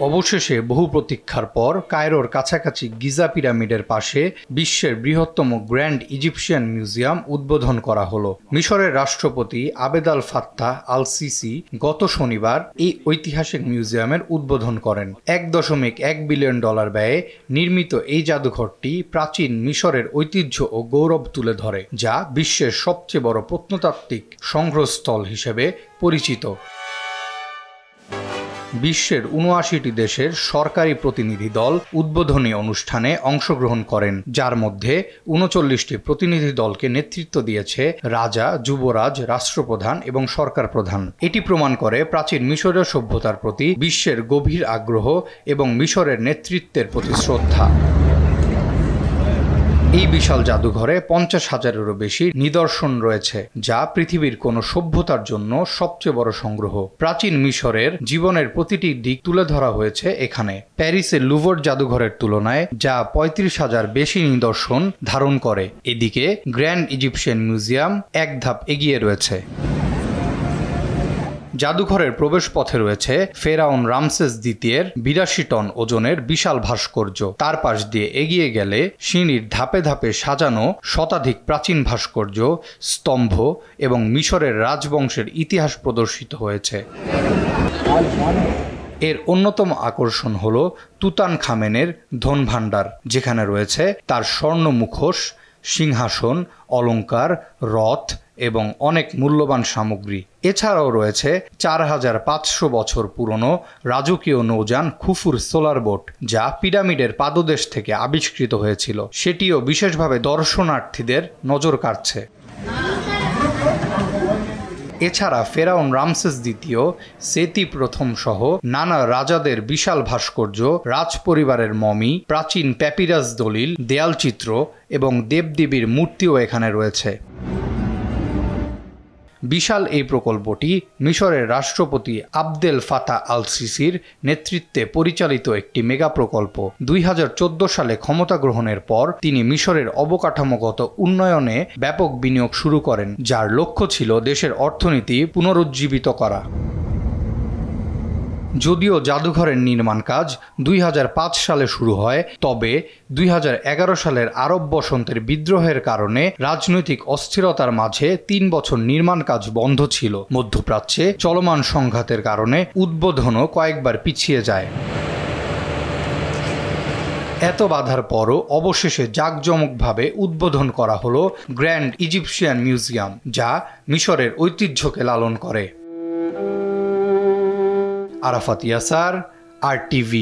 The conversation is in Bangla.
অবশেষে বহু প্রতীক্ষার পর কায়রোর কাছাকাছি গিজা পিরামিডের পাশে বিশ্বের বৃহত্তম গ্র্যান্ড ইজিপশিয়ান মিউজিয়াম উদ্বোধন করা হলো। মিশরের রাষ্ট্রপতি আবেদ আল ফাত্তাহ আল সিসি গত শনিবার এই ঐতিহাসিক মিউজিয়ামের উদ্বোধন করেন। $1.1 বিলিয়ন ব্যয়ে নির্মিত এই জাদুঘরটি প্রাচীন মিশরের ঐতিহ্য ও গৌরব তুলে ধরে, যা বিশ্বের সবচেয়ে বড় প্রত্নতাত্ত্বিক সংগ্রহস্থল হিসেবে পরিচিত। বিশ্বের ৭৯টি দেশের সরকারি প্রতিনিধি দল উদ্বোধনী অনুষ্ঠানে অংশগ্রহণ করেন, যার মধ্যে ৩৯টি প্রতিনিধি দলকে নেতৃত্ব দিয়েছে রাজা, যুবরাজ, রাষ্ট্রপ্রধান এবং সরকার প্রধান। এটি প্রমাণ করে প্রাচীন মিশরীয় সভ্যতার প্রতি বিশ্বের গভীর আগ্রহ এবং মিশরের নেতৃত্বের প্রতি শ্রদ্ধা। এই বিশাল জাদুঘরে ৫০,০০০-এরও বেশি নিদর্শন রয়েছে, যা পৃথিবীর কোনো সভ্যতার জন্য সবচেয়ে বড় সংগ্রহ। প্রাচীন মিশরের জীবনের প্রতিটি দিক তুলে ধরা হয়েছে এখানে। প্যারিসের লুভর জাদুঘরের তুলনায় যা ৩৫,০০০ বেশি নিদর্শন ধারণ করে। এদিকে গ্র্যান্ড ইজিপশিয়ান মিউজিয়াম এক ধাপ এগিয়ে রয়েছে। জাদুঘরের প্রবেশপথে রয়েছে ফেরাউন রামসেস দ্বিতীয়ের ৮২ টন ওজনের বিশাল ভাস্কর্য। তার পাশ দিয়ে এগিয়ে গেলে সিঁড়ির ধাপে ধাপে সাজানো শতাধিক প্রাচীন ভাস্কর্য, স্তম্ভ এবং মিশরের রাজবংশের ইতিহাস প্রদর্শিত হয়েছে। এর অন্যতম আকর্ষণ হল তুতানখামেনের ধনভাণ্ডার, যেখানে রয়েছে তার স্বর্ণ মুখোশ, সিংহাসন, অলঙ্কার, রথ এবং অনেক মূল্যবান সামগ্রী। এছাড়াও রয়েছে ৪৫০০ বছর পুরনো রাজকীয় নৌযান খুফুর সোলার বোট, যা পিরামিডের পাদদেশ থেকে আবিষ্কৃত হয়েছিল। সেটিও বিশেষভাবে দর্শনার্থীদের নজর কাড়ছে। এছাড়া ফেরাউন রামসেস দ্বিতীয়, সেতি প্রথম সহ নানা রাজাদের বিশাল ভাস্কর্য, রাজপরিবারের মমি, প্রাচীন প্যাপিরাস দলিল, দেয়ালচিত্র এবং দেবদেবীর মূর্তিও এখানে রয়েছে। বিশাল এই প্রকল্পটি মিশরের রাষ্ট্রপতি আবদেল ফাতাহ আল সিসির নেতৃত্বে পরিচালিত একটি মেগা প্রকল্প। ২০১৪ সালে ক্ষমতা গ্রহণের পর তিনি মিশরের অবকাঠামোগত উন্নয়নে ব্যাপক বিনিয়োগ শুরু করেন, যার লক্ষ্য ছিল দেশের অর্থনীতি পুনরুজ্জীবিত করা। যদিও জাদুঘরের নির্মাণ কাজ ২০০৫ সালে শুরু হয়, তবে ২০১১ সালের আরব বসন্তের বিদ্রোহের কারণে রাজনৈতিক অস্থিরতার মাঝে ৩ বছর নির্মাণ কাজ বন্ধ ছিল। মধ্যপ্রাচ্যে চলমান সংঘাতের কারণে উদ্বোধনও কয়েকবার পিছিয়ে যায়। এত বাধার পরও অবশেষে জাঁকজমকভাবে উদ্বোধন করা হলো গ্র্যান্ড ইজিপশিয়ান মিউজিয়াম, যা মিশরের ঐতিহ্যকে লালন করে। আরাফাত ইয়াসার, RTV।